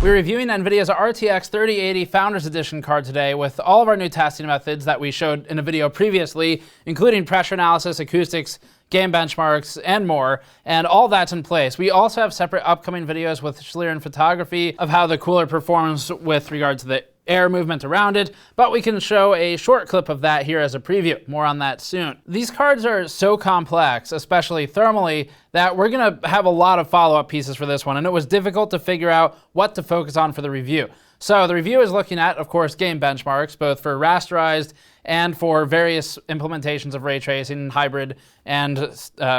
We're reviewing NVIDIA's RTX 3080 Founders Edition card today with all of our new testing methods that we showed in a video previously, including pressure analysis, acoustics, game benchmarks, and more, and all that's in place. We also have separate upcoming videos with Schlieren photography of how the cooler performs with regard to the air movement around it, but we can show a short clip of that here as a preview. More on that soon. These cards are so complex, especially thermally, that we're gonna have a lot of follow-up pieces for this one, and it was difficult to figure out what to focus on for the review. So the review is looking at, of course, game benchmarks, both for rasterized and for various implementations of ray tracing, hybrid, and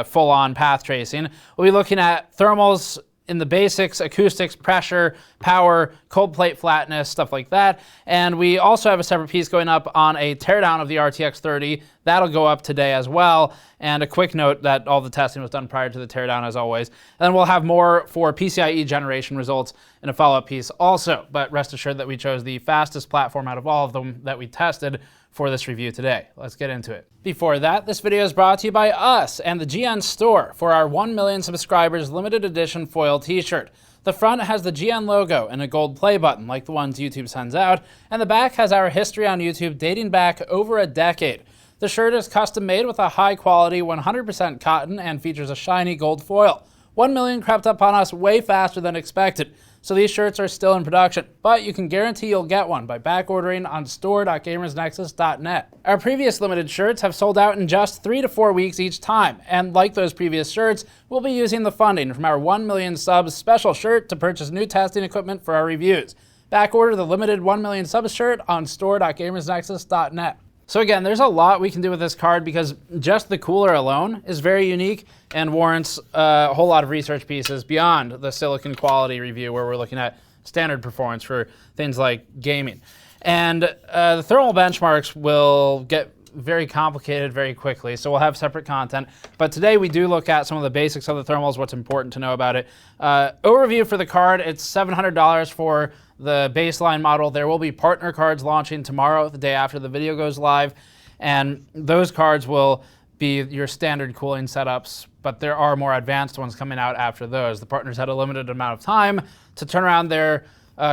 full-on path tracing. We'll be looking at thermals in the basics, acoustics, pressure, power, Coldplate flatness, stuff like that. And we also have a separate piece going up on a teardown of the RTX 30. That'll go up today as well. And a quick note that all the testing was done prior to the teardown, as always. And then we'll have more for PCIe generation results in a follow-up piece also. But rest assured that we chose the fastest platform out of all of them that we tested for this review today. Let's get into it. Before that, this video is brought to you by us and the GN store for our 1 million subscribers limited edition foil t-shirt. The front has the GN logo and a gold play button like the ones YouTube sends out, and the back has our history on YouTube dating back over a decade. The shirt is custom made with a high quality 100% cotton and features a shiny gold foil. 1 million crept up on us way faster than expected, so these shirts are still in production, but you can guarantee you'll get one by back ordering on store.gamersnexus.net. Our previous limited shirts have sold out in just 3 to 4 weeks each time, and like those previous shirts, we'll be using the funding from our 1 million subs special shirt to purchase new testing equipment for our reviews. Back order the limited 1 million subs shirt on store.gamersnexus.net. So again, there's a lot we can do with this card because just the cooler alone is very unique and warrants a whole lot of research pieces beyond the silicon quality review where we're looking at standard performance for things like gaming. And the thermal benchmarks will get very complicated very quickly, so we'll have separate content. But today we do look at some of the basics of the thermals, what's important to know about it. Overview for the card, it's $700 for the baseline model. There will be partner cards launching tomorrow, the day after the video goes live, and those cards will be your standard cooling setups, but there are more advanced ones coming out after those. The partners had a limited amount of time to turn around their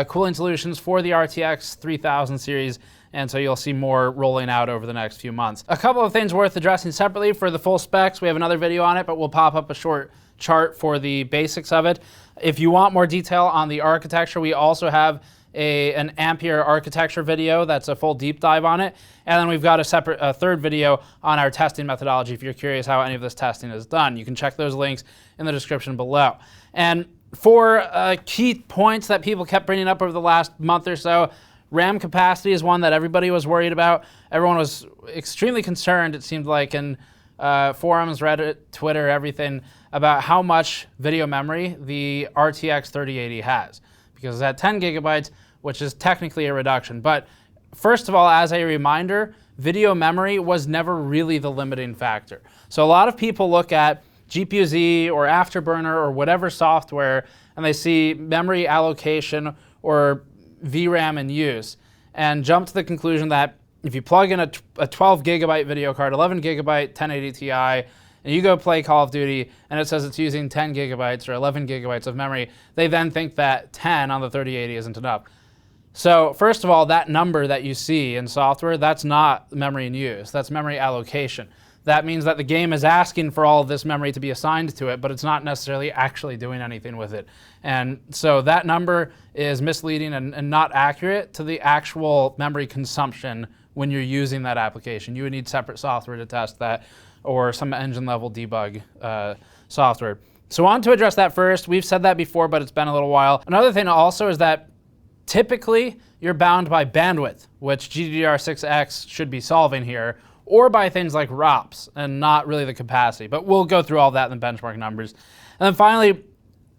cooling solutions for the RTX 3000 series, and so you'll see more rolling out over the next few months. A couple of things worth addressing separately for the full specs. We have another video on it, but we'll pop up a short chart for the basics of it. If you want more detail on the architecture, we also have an Ampere architecture video that's a full deep dive on it. And then we've got a third video on our testing methodology if you're curious how any of this testing is done. You can check those links in the description below. And for key points that people kept bringing up over the last month or so, RAM capacity is one that everybody was worried about. Everyone was extremely concerned, it seemed like, in forums, Reddit, Twitter, everything, about how much video memory the RTX 3080 has. Because it's at 10 gigabytes, which is technically a reduction. But first of all, as a reminder, video memory was never really the limiting factor. So a lot of people look at GPU-Z or Afterburner or whatever software, and they see memory allocation or VRAM in use, and jump to the conclusion that if you plug in a 12 gigabyte video card, 11 gigabyte 1080 Ti, and you go play Call of Duty and it says it's using 10 gigabytes or 11 gigabytes of memory, they then think that 10 on the 3080 isn't enough. So first of all, that number that you see in software, that's not memory in use, that's memory allocation. That means that the game is asking for all of this memory to be assigned to it, but it's not necessarily actually doing anything with it. And so that number is misleading and not accurate to the actual memory consumption when you're using that application. You would need separate software to test that, or some engine level debug software. So I want to address that first. We've said that before, but it's been a little while. Another thing also is that typically you're bound by bandwidth, which GDDR6X should be solving here, or by things like ROPS and not really the capacity. But we'll go through all that in the benchmark numbers. And then finally,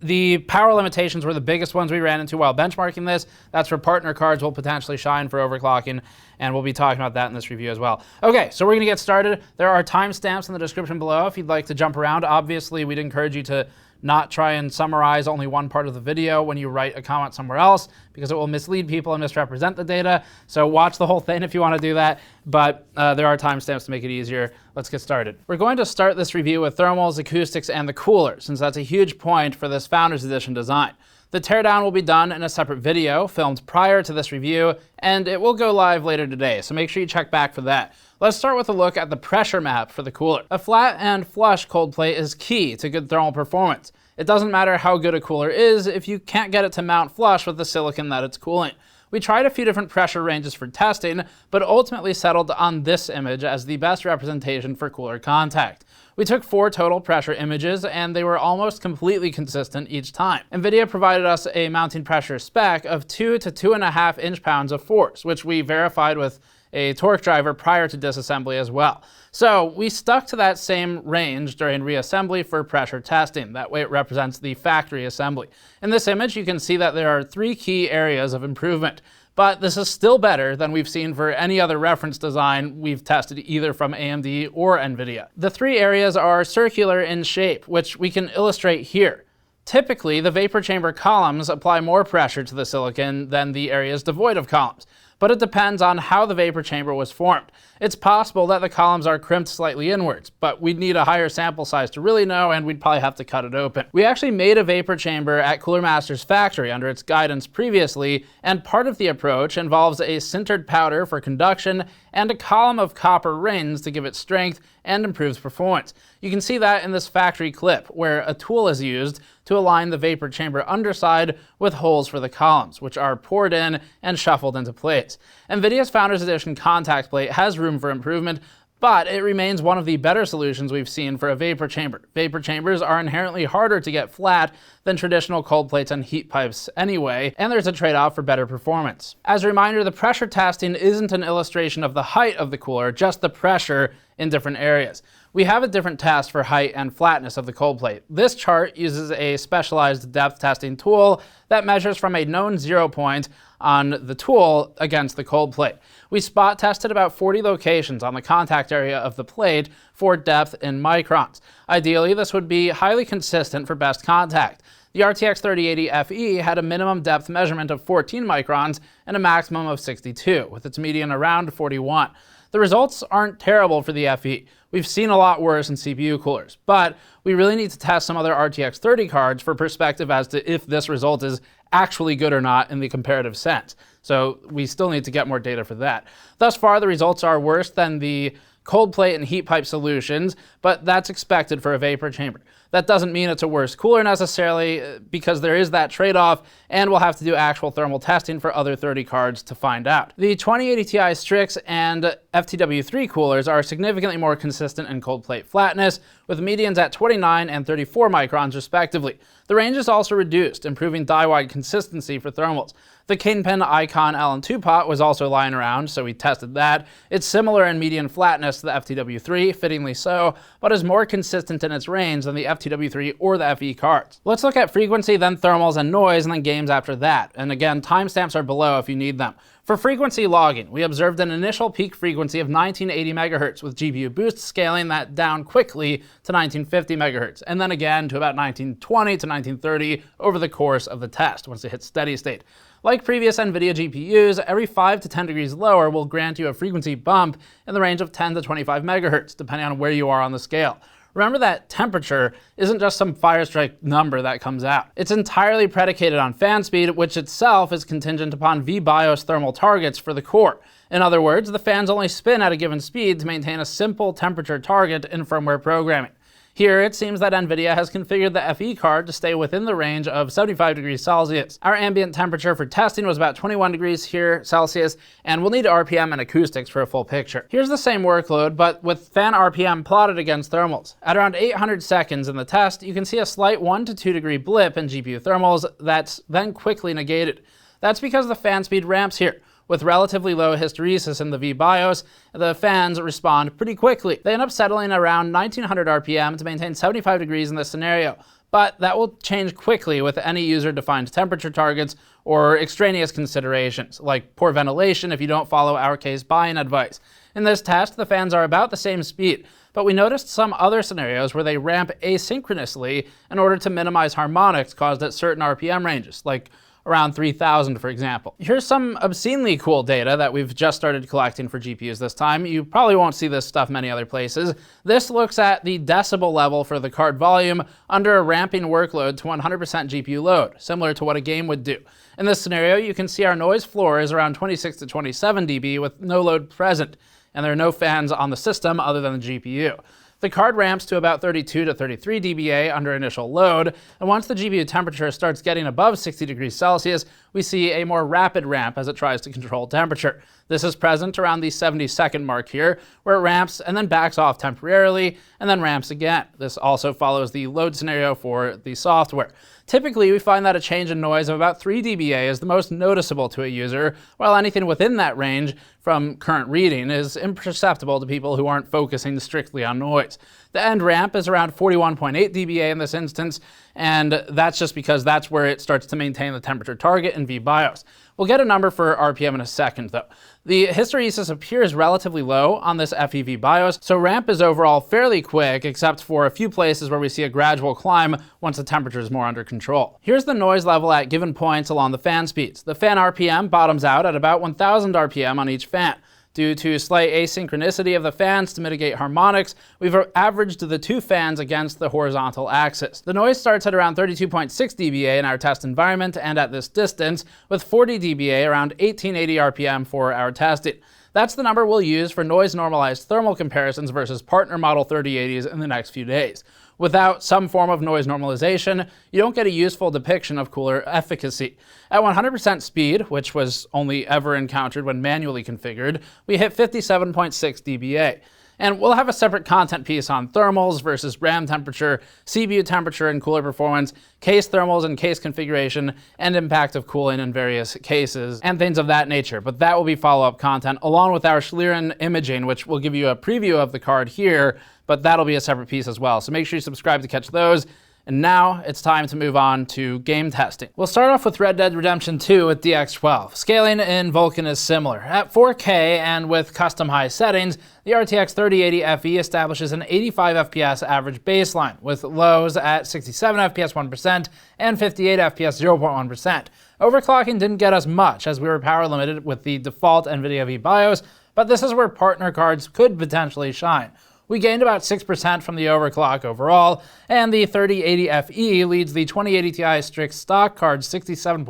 the power limitations were the biggest ones we ran into while benchmarking this. That's where partner cards will potentially shine for overclocking, and we'll be talking about that in this review as well. Okay, so we're gonna get started. There are timestamps in the description below if you'd like to jump around. Obviously, we'd encourage you to not try and summarize only one part of the video when you write a comment somewhere else, because it will mislead people and misrepresent the data. So watch the whole thing if you want to do that, but there are timestamps to make it easier. Let's get started. We're going to start this review with thermals, acoustics, and the cooler, since that's a huge point for this Founders Edition design. The teardown will be done in a separate video filmed prior to this review, and it will go live later today, so make sure you check back for that. Let's start with a look at the pressure map for the cooler. A flat and flush cold plate is key to good thermal performance. It doesn't matter how good a cooler is if you can't get it to mount flush with the silicon that it's cooling. We tried a few different pressure ranges for testing, but ultimately settled on this image as the best representation for cooler contact. We took 4 total pressure images, and they were almost completely consistent each time. NVIDIA provided us a mounting pressure spec of 2 to 2.5 inch-pounds of force, which we verified with a torque driver prior to disassembly as well. So we stuck to that same range during reassembly for pressure testing. That way it represents the factory assembly. In this image, you can see that there are 3 key areas of improvement. But this is still better than we've seen for any other reference design we've tested either from AMD or NVIDIA. The 3 areas are circular in shape, which we can illustrate here. Typically, the vapor chamber columns apply more pressure to the silicon than the areas devoid of columns, but it depends on how the vapor chamber was formed. It's possible that the columns are crimped slightly inwards, but we'd need a higher sample size to really know, and we'd probably have to cut it open. We actually made a vapor chamber at Cooler Master's factory under its guidance previously, and part of the approach involves a sintered powder for conduction and a column of copper rings to give it strength and improves performance. You can see that in this factory clip, where a tool is used to align the vapor chamber underside with holes for the columns, which are poured in and shuffled into place. NVIDIA's Founders Edition contact plate has room for improvement, but it remains one of the better solutions we've seen for a vapor chamber. Vapor chambers are inherently harder to get flat than traditional cold plates and heat pipes anyway, and there's a trade-off for better performance. As a reminder, the pressure testing isn't an illustration of the height of the cooler, just the pressure in different areas. We have a different test for height and flatness of the cold plate. This chart uses a specialized depth testing tool that measures from a known 0 point on the tool against the cold plate. We spot tested about 40 locations on the contact area of the plate for depth in microns. Ideally, this would be highly consistent for best contact. The RTX 3080 FE had a minimum depth measurement of 14 microns and a maximum of 62, with its median around 41. The results aren't terrible for the FE. We've seen a lot worse in CPU coolers, but we really need to test some other RTX 30 cards for perspective as to if this result is actually good or not in the comparative sense. So we still need to get more data for that. Thus far, the results are worse than the cold plate and heat pipe solutions, but that's expected for a vapor chamber. That doesn't mean it's a worse cooler necessarily, because there is that trade-off, and we'll have to do actual thermal testing for other 30 cards to find out. The 2080 Ti Strix and FTW3 coolers are significantly more consistent in cold plate flatness, with medians at 29 and 34 microns respectively. The range is also reduced, improving die-wide consistency for thermals. The Kingpin Icon LN2 pot was also lying around, so we tested that. It's similar in median flatness to the FTW3, fittingly so, but is more consistent in its range than the FTW3 or the FE cards. Let's look at frequency, then thermals and noise, and then games after that. And again, timestamps are below if you need them. For frequency logging, we observed an initial peak frequency of 1980 MHz, with GPU boost scaling that down quickly to 1950 MHz, and then again to about 1920 to 1930 over the course of the test, once it hits steady state. Like previous NVIDIA GPUs, every 5 to 10 degrees lower will grant you a frequency bump in the range of 10 to 25 MHz, depending on where you are on the scale. Remember that temperature isn't just some Firestrike number that comes out. It's entirely predicated on fan speed, which itself is contingent upon VBIOS thermal targets for the core. In other words, the fans only spin at a given speed to maintain a simple temperature target in firmware programming. Here, it seems that NVIDIA has configured the FE card to stay within the range of 75 degrees Celsius. Our ambient temperature for testing was about 21 degrees here Celsius, and we'll need RPM and acoustics for a full picture. Here's the same workload, but with fan RPM plotted against thermals. At around 800 seconds in the test, you can see a slight 1 to 2 degree blip in GPU thermals that's then quickly negated. That's because the fan speed ramps here. With relatively low hysteresis in the VBIOS, the fans respond pretty quickly. They end up settling around 1900 RPM to maintain 75 degrees in this scenario, but that will change quickly with any user-defined temperature targets or extraneous considerations, like poor ventilation if you don't follow our case buying advice. In this test, the fans are about the same speed, but we noticed some other scenarios where they ramp asynchronously in order to minimize harmonics caused at certain RPM ranges, like around 3,000, for example. Here's some obscenely cool data that we've just started collecting for GPUs this time. You probably won't see this stuff many other places. This looks at the decibel level for the card volume under a ramping workload to 100% GPU load, similar to what a game would do. In this scenario, you can see our noise floor is around 26 to 27 dB with no load present, and there are no fans on the system other than the GPU. The card ramps to about 32 to 33 dBA under initial load, and once the GPU temperature starts getting above 60 degrees Celsius, we see a more rapid ramp as it tries to control temperature. This is present around the 70-second mark here, where it ramps and then backs off temporarily, and then ramps again. This also follows the load scenario for the software. Typically, we find that a change in noise of about 3 dBA is the most noticeable to a user, while anything within that range from current reading is imperceptible to people who aren't focusing strictly on noise. The end ramp is around 41.8 dBA in this instance, and that's just because that's where it starts to maintain the temperature target in VBIOS. We'll get a number for RPM in a second, though. The hysteresis appears relatively low on this FEV BIOS, so ramp is overall fairly quick, except for a few places where we see a gradual climb once the temperature is more under control. Here's the noise level at given points along the fan speeds. The fan RPM bottoms out at about 1,000 RPM on each fan. Due to slight asynchronicity of the fans to mitigate harmonics, we've averaged the two fans against the horizontal axis. The noise starts at around 32.6 dBA in our test environment and at this distance, with 40 dBA around 1880 RPM for our testing. That's the number we'll use for noise-normalized thermal comparisons versus partner model 3080s in the next few days. Without some form of noise normalization, you don't get a useful depiction of cooler efficacy. At 100% speed, which was only ever encountered when manually configured, we hit 57.6 dBA. And we'll have a separate content piece on thermals versus RAM temperature, CPU temperature and cooler performance, case thermals and case configuration, and impact of cooling in various cases, and things of that nature. But that will be follow-up content along with our Schlieren imaging, which will give you a preview of the card here, but that'll be a separate piece as well. So make sure you subscribe to catch those. And now it's time to move on to game testing. We'll start off with Red Dead Redemption 2 with DX12. Scaling in Vulkan is similar. At 4K and with custom high settings, the RTX 3080 FE establishes an 85 FPS average baseline, with lows at 67 FPS 1% and 58 FPS 0.1%. Overclocking didn't get us much, as we were power limited with the default NVIDIA VBIOS, but this is where partner cards could potentially shine. We gained about 6% from the overclock overall, and the 3080 FE leads the 2080 Ti strict stock card's 67.8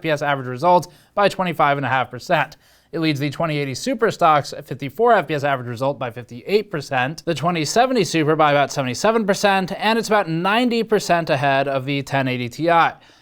FPS average result by 25.5%. It leads the 2080 Super stock's 54 FPS average result by 58%, the 2070 Super by about 77%, and it's about 90% ahead of the 1080 Ti.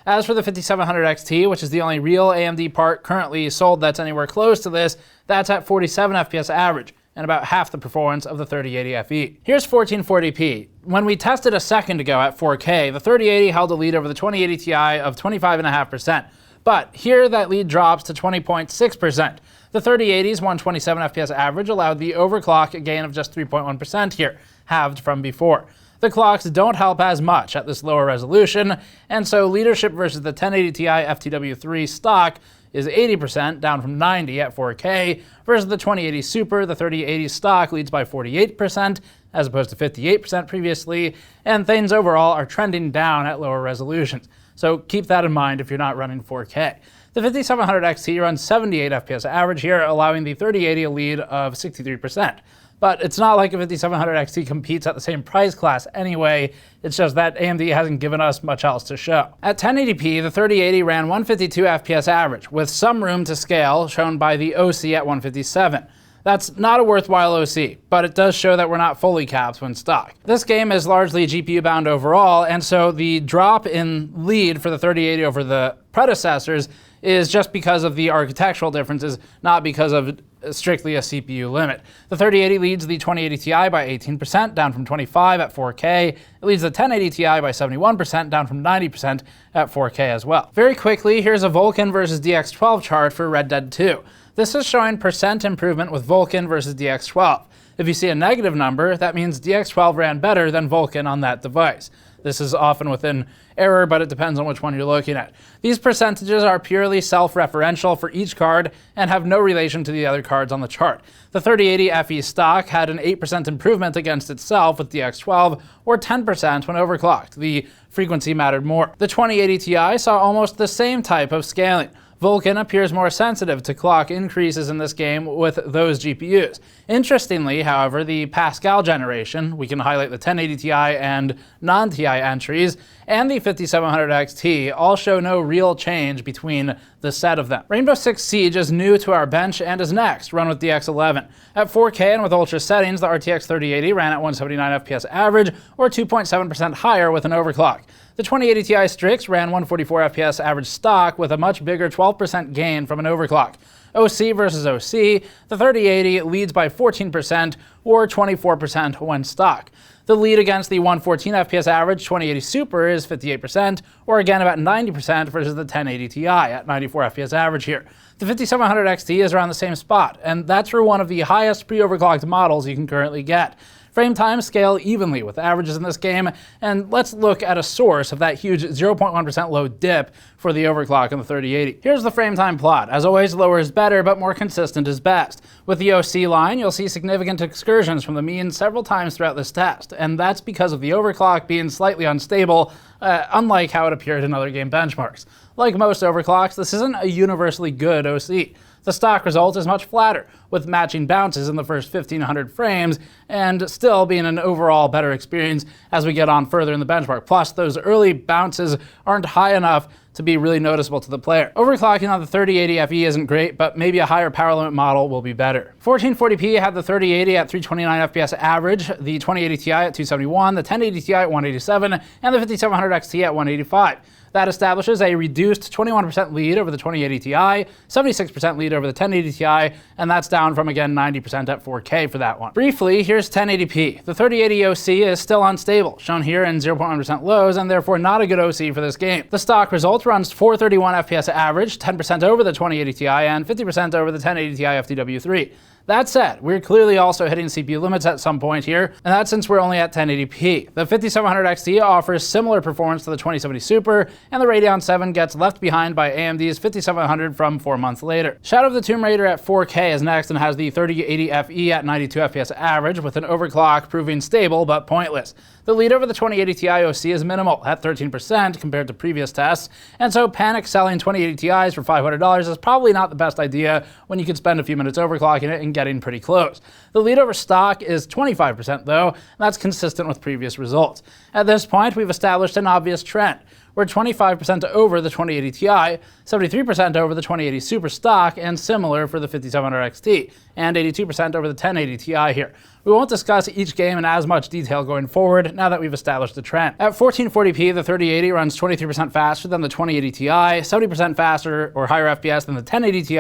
As for the 5700 XT, which is the only real AMD part currently sold that's anywhere close to this, that's at 47 FPS average, and about half the performance of the 3080 FE. Here's 1440p. When we tested a second ago at 4K, the 3080 held a lead over the 2080 Ti of 25.5%. But here that lead drops to 20.6%. The 3080's 127 FPS average allowed the overclock a gain of just 3.1% here, halved from before. The clocks don't help as much at this lower resolution, and so leadership versus the 1080 Ti FTW3 stock is 80%, down from 90 at 4K, versus the 2080 Super. The 3080 stock leads by 48%, as opposed to 58% previously, and things overall are trending down at lower resolutions. So keep that in mind if you're not running 4K. The 5700 XT runs 78 FPS average here, allowing the 3080 a lead of 63%. But it's not like a 5700 XT competes at the same price class anyway, it's just that AMD hasn't given us much else to show. At 1080p, the 3080 ran 152 FPS average, with some room to scale, shown by the OC at 157. That's not a worthwhile OC, but it does show that we're not fully capped when stock. This game is largely GPU bound overall, and so the drop in lead for the 3080 over the predecessors is just because of the architectural differences, not because of strictly a CPU limit. The 3080 leads the 2080 Ti by 18%, down from 25 at 4K. It leads the 1080 Ti by 71%, down from 90% at 4K as well. Very quickly, here's a Vulkan versus DX12 chart for Red Dead 2. This is showing percent improvement with Vulkan versus DX12. If you see a negative number, that means DX12 ran better than Vulkan on that device. This is often within error, but it depends on which one you're looking at. These percentages are purely self-referential for each card and have no relation to the other cards on the chart. The 3080 FE stock had an 8% improvement against itself with DX12, or 10% when overclocked. The frequency mattered more. The 2080 Ti saw almost the same type of scaling. Vulkan appears more sensitive to clock increases in this game with those GPUs. Interestingly, however, the Pascal generation, we can highlight the 1080 Ti and non-Ti entries, and the 5700 XT all show no real change between the set of them. Rainbow Six Siege is new to our bench and is next, run with DX11. At 4K and with ultra settings, the RTX 3080 ran at 179 FPS average, or 2.7% higher with an overclock. The 2080 Ti Strix ran 144 FPS average stock with a much bigger 12% gain from an overclock. OC versus OC, the 3080 leads by 14% or 24% when stock. The lead against the 114 FPS average 2080 Super is 58%, or again about 90% versus the 1080 Ti at 94 FPS average here. The 5700 XT is around the same spot, and that's for one of the highest pre-overclocked models you can currently get. Frametime scale evenly with averages in this game, and let's look at a source of that huge 0.1% low dip for the overclock in the 3080. Here's the frametime plot. As always, lower is better, but more consistent is best. With the OC line, you'll see significant excursions from the mean several times throughout this test, and that's because of the overclock being slightly unstable, unlike how it appeared in other game benchmarks. Like most overclocks, this isn't a universally good OC. The stock result is much flatter, with matching bounces in the first 1500 frames, and still being an overall better experience as we get on further in the benchmark. Plus, those early bounces aren't high enough to be really noticeable to the player. Overclocking on the 3080 FE isn't great, but maybe a higher power limit model will be better. 1440p had the 3080 at 329 FPS average, the 2080 Ti at 271, the 1080 Ti at 187, and the 5700 XT at 185. That establishes a reduced 21% lead over the 2080 Ti, 76% lead over the 1080 Ti, and that's down from, again, 90% at 4K for that one. Briefly, here's 1080p. The 3080 OC is still unstable, shown here in 0.1% lows, and therefore not a good OC for this game. The stock result runs 431 FPS average, 10% over the 2080 Ti, and 50% over the 1080 Ti FTW3. That said, we're clearly also hitting CPU limits at some point here, and that's since we're only at 1080p. The 5700 XT offers similar performance to the 2070 Super, and the Radeon 7 gets left behind by AMD's 5700 from 4 months later. Shadow of the Tomb Raider at 4K is next and has the 3080 FE at 92 FPS average, with an overclock proving stable but pointless. The lead over the 2080 Ti OC is minimal at 13% compared to previous tests, and so panic selling 2080 Ti's for $500 is probably not the best idea when you could spend a few minutes overclocking it and getting pretty close. The lead over stock is 25% though, and that's consistent with previous results. At this point, we've established an obvious trend. We're 25% over the 2080 Ti, 73% over the 2080 Super stock, and similar for the 5700 XT, and 82% over the 1080 Ti here. We won't discuss each game in as much detail going forward now that we've established the trend. At 1440p, the 3080 runs 23% faster than the 2080 Ti, 70% faster or higher FPS than the 1080 Ti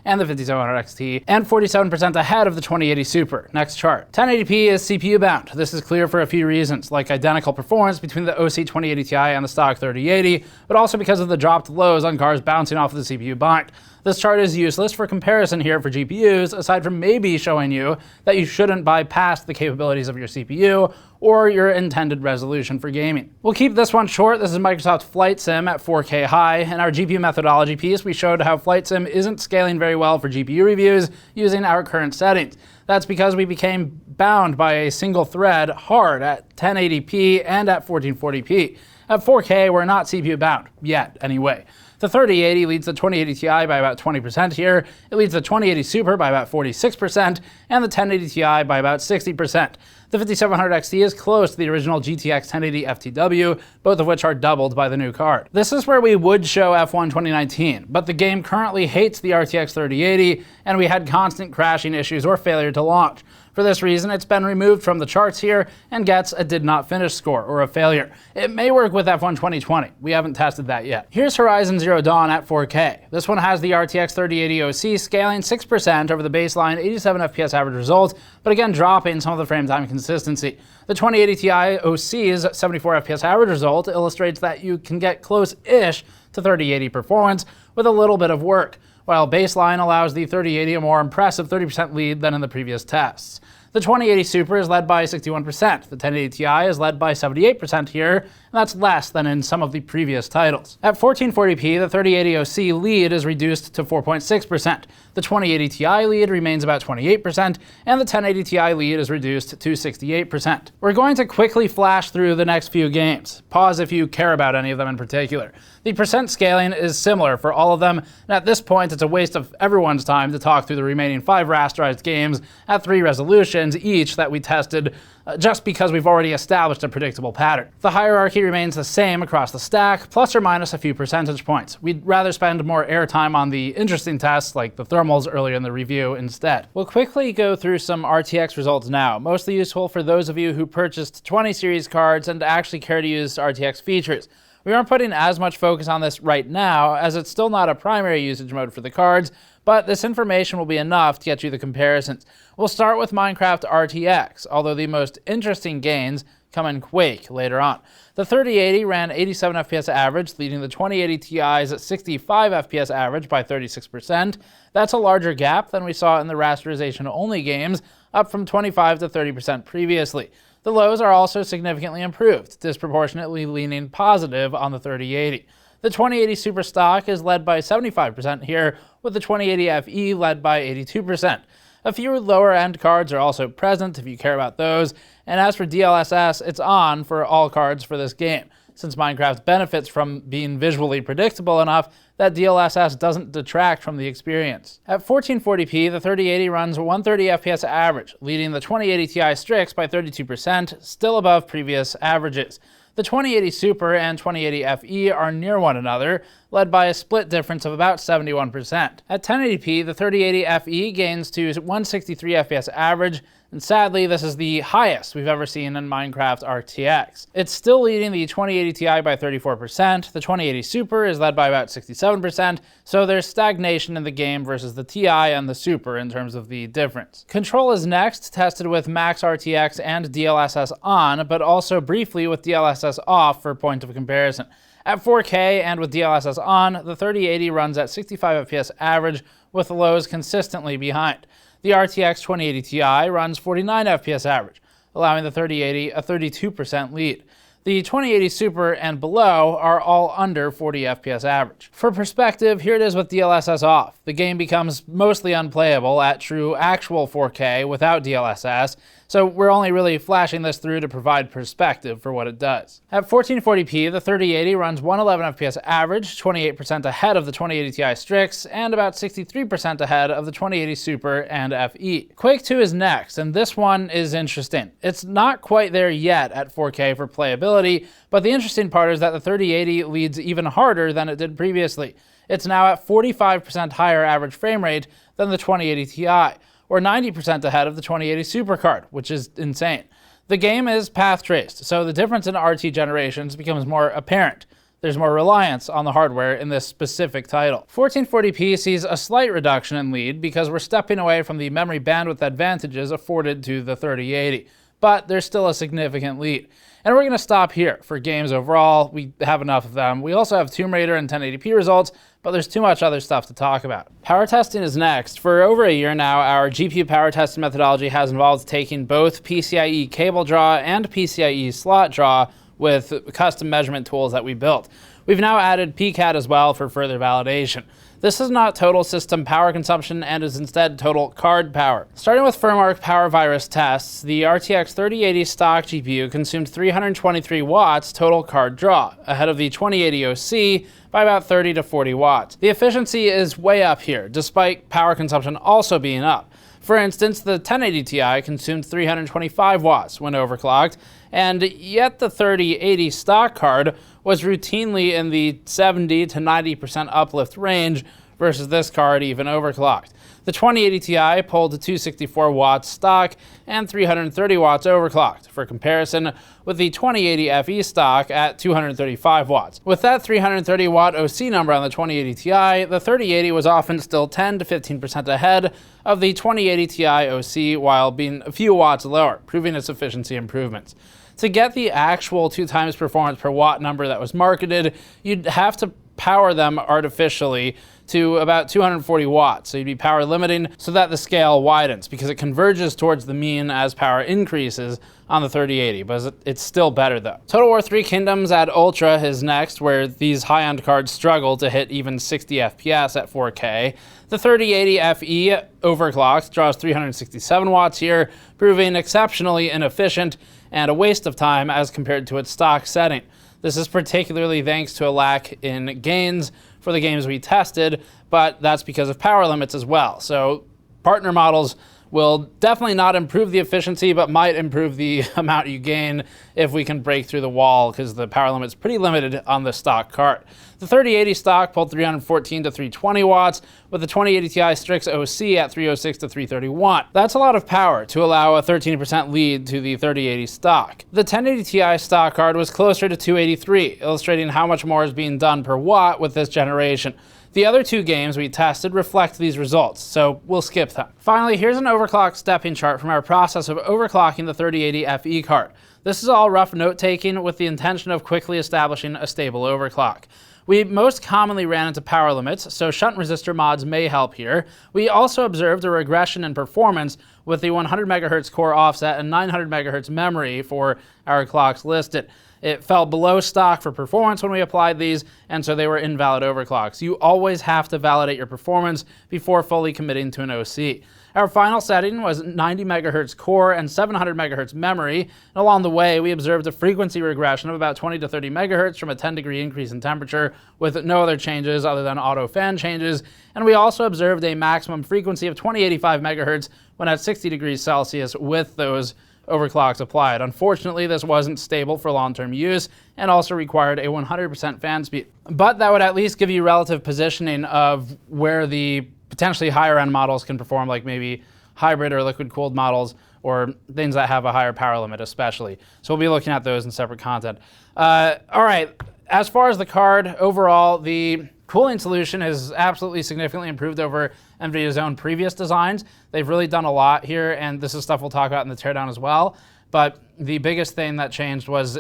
and the 5700 XT, and 47% ahead of the 2080 Super. Next chart. 1080p is CPU bound. This is clear for a few reasons, like identical performance between the OC 2080 Ti and the stock 3080, but also because of the dropped lows on cars bouncing off of the CPU bind. This chart is useless for comparison here for GPUs, aside from maybe showing you that you shouldn't bypass the capabilities of your CPU or your intended resolution for gaming. We'll keep this one short. This is Microsoft Flight Sim at 4K high. In our GPU methodology piece, we showed how Flight Sim isn't scaling very well for GPU reviews using our current settings. That's because we became bound by a single thread hard at 1080p and at 1440p. At 4K, we're not CPU bound, yet anyway. The 3080 leads the 2080 Ti by about 20% here, it leads the 2080 Super by about 46%, and the 1080 Ti by about 60%. The 5700 XT is close to the original GTX 1080 FTW, both of which are doubled by the new card. This is where we would show F1 2019, but the game currently hates the RTX 3080, and we had constant crashing issues or failure to launch. For this reason, it's been removed from the charts here and gets a did not finish score, or a failure. It may work with F1 2020. We haven't tested that yet. Here's Horizon Zero Dawn at 4K. This one has the RTX 3080 OC scaling 6% over the baseline 87 FPS average result, but again dropping some of the frame time consistency. The 2080 Ti OC's 74 FPS average result illustrates that you can get close-ish to 3080 performance with a little bit of work, while baseline allows the 3080 a more impressive 30% lead than in the previous tests. The 2080 Super is led by 61%, the 1080 Ti is led by 78% here, and that's less than in some of the previous titles. At 1440p, the 3080 OC lead is reduced to 4.6%. The 2080 Ti lead remains about 28%, and the 1080 Ti lead is reduced to 68%. We're going to quickly flash through the next few games. Pause if you care about any of them in particular. The percent scaling is similar for all of them, and at this point it's a waste of everyone's time to talk through the remaining 5 rasterized games at 3 resolutions each that we tested just because we've already established a predictable pattern. The hierarchy remains the same across the stack, plus or minus a few percentage points. We'd rather spend more airtime on the interesting tests like the thermals earlier in the review instead. We'll quickly go through some RTX results now, mostly useful for those of you who purchased 20 series cards and actually care to use RTX features. We aren't putting as much focus on this right now, as it's still not a primary usage mode for the cards, but this information will be enough to get you the comparisons. We'll start with Minecraft RTX, although the most interesting gains come in Quake later on. The 3080 ran 87 FPS average, leading the 2080 Ti's 65 FPS average by 36%. That's a larger gap than we saw in the rasterization-only games, up from 25 to 30% previously. The lows are also significantly improved, disproportionately leaning positive on the 3080. The 2080 Super stock is led by 75% here, with the 2080 FE led by 82%. A few lower-end cards are also present if you care about those, and as for DLSS, it's on for all cards for this game, since Minecraft benefits from being visually predictable enough that DLSS doesn't detract from the experience. At 1440p, the 3080 runs 130 FPS average, leading the 2080 Ti Strix by 32%, still above previous averages. The 2080 Super and 2080 FE are near one another, led by a split difference of about 71%. At 1080p, the 3080 FE gains to 163 FPS average, and sadly, this is the highest we've ever seen in Minecraft RTX. It's still leading the 2080 Ti by 34%, the 2080 Super is led by about 67%, so there's stagnation in the game versus the Ti and the Super in terms of the difference. Control is next, tested with Max RTX and DLSS on, but also briefly with DLSS off for point of comparison. At 4K and with DLSS on, the 3080 runs at 65 FPS average, with the lows consistently behind. The RTX 2080 Ti runs 49 FPS average, allowing the 3080 a 32% lead. The 2080 Super and below are all under 40 FPS average. For perspective, here it is with DLSS off. The game becomes mostly unplayable at true actual 4K without DLSS, so we're only really flashing this through to provide perspective for what it does. At 1440p, the 3080 runs 111 FPS average, 28% ahead of the 2080 Ti Strix, and about 63% ahead of the 2080 Super and FE. Quake 2 is next, and this one is interesting. It's not quite there yet at 4K for playability, but the interesting part is that the 3080 leads even harder than it did previously. It's now at 45% higher average frame rate than the 2080 Ti, or 90% ahead of the 2080 Super card, which is insane. The game is path traced, so the difference in RT generations becomes more apparent. There's more reliance on the hardware in this specific title. 1440p sees a slight reduction in lead because we're stepping away from the memory bandwidth advantages afforded to the 3080, but there's still a significant lead. And we're going to stop here for games overall. We have enough of them. We also have Tomb Raider and 1080p results, but there's too much other stuff to talk about. Power testing is next. For over a year now, our GPU power testing methodology has involved taking both PCIe cable draw and PCIe slot draw with custom measurement tools that we built. We've now added PCAD as well for further validation. This is not total system power consumption and is instead total card power. Starting with FirmArc power virus tests, the RTX 3080 stock GPU consumed 323 watts total card draw, ahead of the 2080 OC by about 30 to 40 watts. The efficiency is way up here, despite power consumption also being up. For instance, the 1080 Ti consumed 325 watts when overclocked, and yet the 3080 stock card was routinely in the 70 to 90% uplift range versus this card even overclocked. The 2080 Ti pulled to 264 watts stock and 330 watts overclocked, for comparison with the 2080 FE stock at 235 watts. With that 330 watt OC number on the 2080 Ti, the 3080 was often still 10 to 15% ahead of the 2080 Ti OC while being a few watts lower, proving its efficiency improvements. To get the actual 2 times performance per watt number that was marketed, you'd have to power them artificially to about 240 watts. So you'd be power limiting so that the scale widens, because it converges towards the mean as power increases on the 3080, but it's still better though. Total War 3 Kingdoms at Ultra is next, where these high-end cards struggle to hit even 60 FPS at 4K. The 3080 FE overclocked draws 367 watts here, proving exceptionally inefficient and a waste of time as compared to its stock setting. This is particularly thanks to a lack in gains for the games we tested, but that's because of power limits as well. So partner models will definitely not improve the efficiency, but might improve the amount you gain if we can break through the wall, because the power limit's pretty limited on the stock card. The 3080 stock pulled 314 to 320 watts, with the 2080 Ti Strix OC at 306 to 331. That's a lot of power to allow a 13% lead to the 3080 stock. The 1080 Ti stock card was closer to 283, illustrating how much more is being done per watt with this generation. The other two games we tested reflect these results, so we'll skip them. Finally, here's an overclock stepping chart from our process of overclocking the 3080 FE card. This is all rough note-taking with the intention of quickly establishing a stable overclock. We most commonly ran into power limits, so shunt resistor mods may help here. We also observed a regression in performance with the 100 MHz core offset and 900 MHz memory for our clocks listed. It fell below stock for performance when we applied these, and so they were invalid overclocks. You always have to validate your performance before fully committing to an OC. Our final setting was 90 MHz core and 700 MHz memory, and along the way we observed a frequency regression of about 20 to 30 MHz from a 10-degree increase in temperature with no other changes other than auto fan changes, and we also observed a maximum frequency of 2085 MHz when at 60 degrees Celsius with those overclocks applied. Unfortunately, this wasn't stable for long-term use and also required a 100% fan speed. But that would at least give you relative positioning of where the potentially higher end models can perform, like maybe hybrid or liquid cooled models or things that have a higher power limit especially. So we'll be looking at those in separate content. All right, as far as the card, overall, the cooling solution is absolutely significantly improved over NVIDIA's own previous designs. They've really done a lot here, and this is stuff we'll talk about in the teardown as well. But the biggest thing that changed was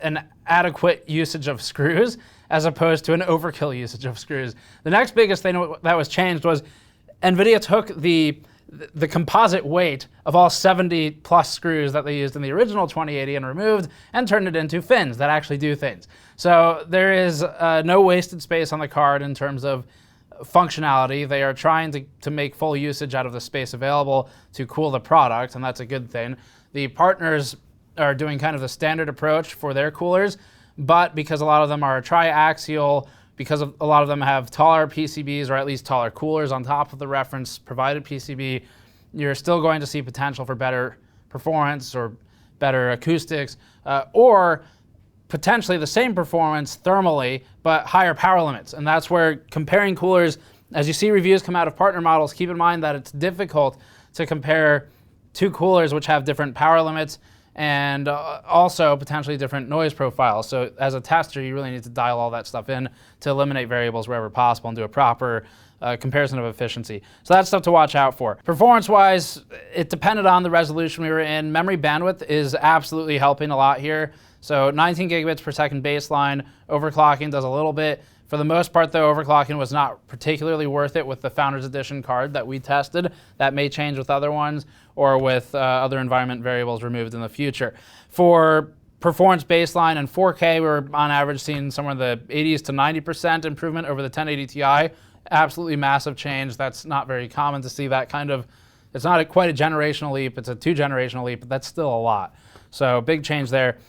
an adequate usage of screws as opposed to an overkill usage of screws. The next biggest thing that was changed was NVIDIA took the composite weight of all 70 plus screws that they used in the original 2080 and removed and turned it into fins that actually do things. So there is no wasted space on the card in terms of functionality. They are trying to make full usage out of the space available to cool the product, and that's a good thing. The partners are doing kind of the standard approach for their coolers, but because a lot of them are triaxial, because a lot of them have taller PCBs or at least taller coolers on top of the reference provided PCB, you're still going to see potential for better performance or better acoustics, or potentially the same performance thermally, but higher power limits. And that's where comparing coolers, as you see reviews come out of partner models, keep in mind that it's difficult to compare two coolers which have different power limits and also potentially different noise profiles. So as a tester, you really need to dial all that stuff in to eliminate variables wherever possible and do a proper comparison of efficiency. So that's stuff to watch out for. Performance-wise, it depended on the resolution we were in. Memory bandwidth is absolutely helping a lot here. So 19 gigabits per second baseline, overclocking does a little bit. For the most part, though, overclocking was not particularly worth it with the Founders Edition card that we tested. That may change with other ones or with other environment variables removed in the future. For performance baseline and 4K, we were on average seeing somewhere in the 80s to 90% improvement over the 1080 Ti. Absolutely massive change. That's not very common to see that kind of, it's not quite a generational leap, it's a 2-generational leap, but that's still a lot. So big change there.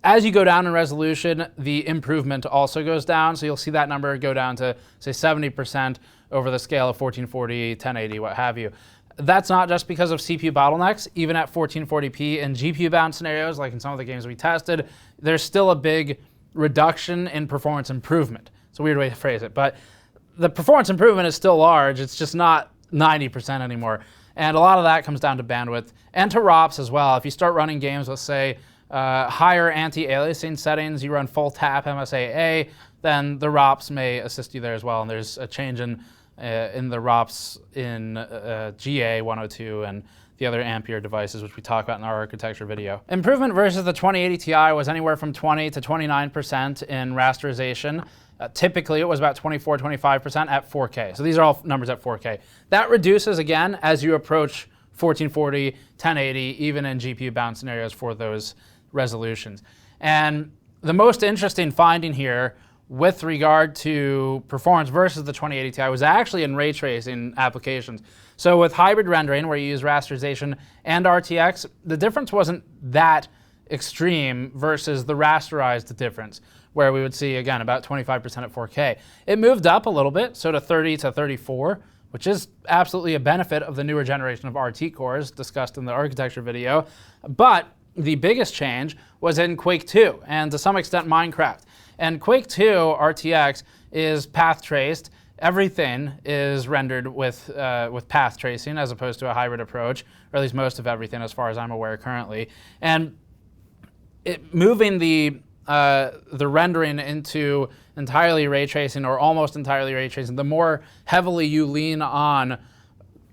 As you go down in resolution, the improvement also goes down. So you'll see that number go down to, say, 70% over the scale of 1440, 1080, what have you. That's not just because of CPU bottlenecks. Even at 1440p and GPU-bound scenarios, like in some of the games we tested, there's still a big reduction in performance improvement. It's a weird way to phrase it, but the performance improvement is still large. It's just not 90% anymore. And a lot of that comes down to bandwidth and to ROPS as well. If you start running games with, say, higher anti-aliasing settings, you run full tap MSAA, then the ROPS may assist you there as well. And there's a change in the ROPS in GA 102 and the other Ampere devices, which we talk about in our architecture video. Improvement versus the 2080 Ti was anywhere from 20 to 29% in rasterization. Typically, it was about 24, 25% at 4K. So these are all numbers at 4K. That reduces, again, as you approach 1440, 1080, even in GPU-bound scenarios for those resolutions. And the most interesting finding here with regard to performance versus the 2080 Ti was actually in ray tracing applications. So with hybrid rendering, where you use rasterization and RTX, the difference wasn't that extreme versus the rasterized difference, where we would see, again, about 25% at 4K. It moved up a little bit, so to 30 to 34, which is absolutely a benefit of the newer generation of RT cores discussed in the architecture video. But the biggest change was in Quake 2 and to some extent Minecraft. And Quake 2 RTX is path traced. Everything is rendered with path tracing as opposed to a hybrid approach, or at least most of everything as far as I'm aware currently. And moving the rendering into entirely ray tracing or almost entirely ray tracing, the more heavily you lean on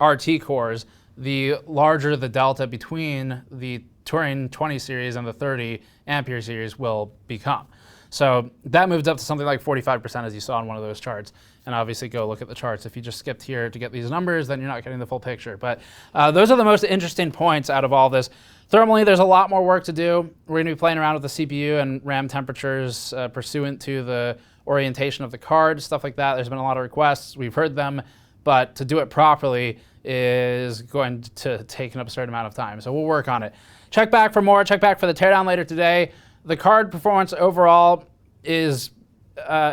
RT cores, the larger the delta between the Turing 20 series and the 30 Ampere series will become. So that moved up to something like 45%, as you saw in one of those charts. And obviously go look at the charts. If you just skipped here to get these numbers, then you're not getting the full picture. But those are the most interesting points out of all this. Thermally, there's a lot more work to do. We're going to be playing around with the CPU and RAM temperatures pursuant to the orientation of the card, stuff like that. There's been a lot of requests. We've heard them. But to do it properly is going to take an absurd amount of time. So we'll work on it. Check back for more. Check back for the teardown later today. The card performance overall is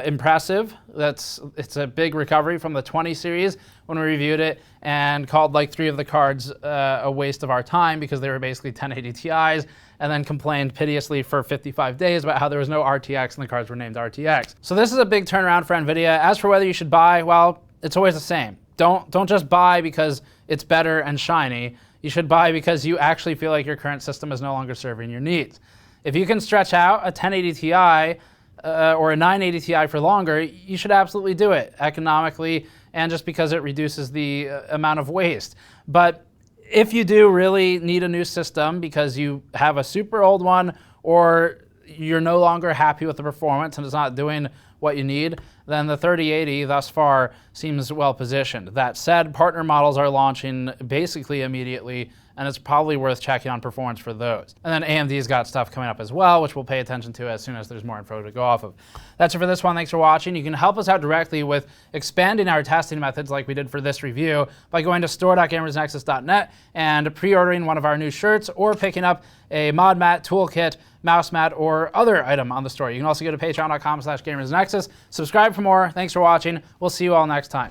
impressive. It's a big recovery from the 20 series when we reviewed it and called like 3 of the cards a waste of our time because they were basically 1080 Ti's, and then complained piteously for 55 days about how there was no RTX and the cards were named RTX. So this is a big turnaround for NVIDIA. As for whether you should buy, well, it's always the same. Don't just buy because it's better and shiny. You should buy because you actually feel like your current system is no longer serving your needs. If you can stretch out a 1080 Ti or a 980 Ti for longer, you should absolutely do it economically and just because it reduces the amount of waste. But if you do really need a new system because you have a super old one or you're no longer happy with the performance and it's not doing what you need, then the 3080 thus far seems well positioned. That said, partner models are launching basically immediately, and it's probably worth checking on performance for those. And then AMD's got stuff coming up as well, which we'll pay attention to as soon as there's more info to go off of. That's it for this one. Thanks for watching. You can help us out directly with expanding our testing methods like we did for this review by going to store.gamersnexus.net and pre-ordering one of our new shirts or picking up a mod mat, toolkit, mouse mat, or other item on the store. You can also go to patreon.com/gamersnexus. Subscribe for more. Thanks for watching. We'll see you all next time.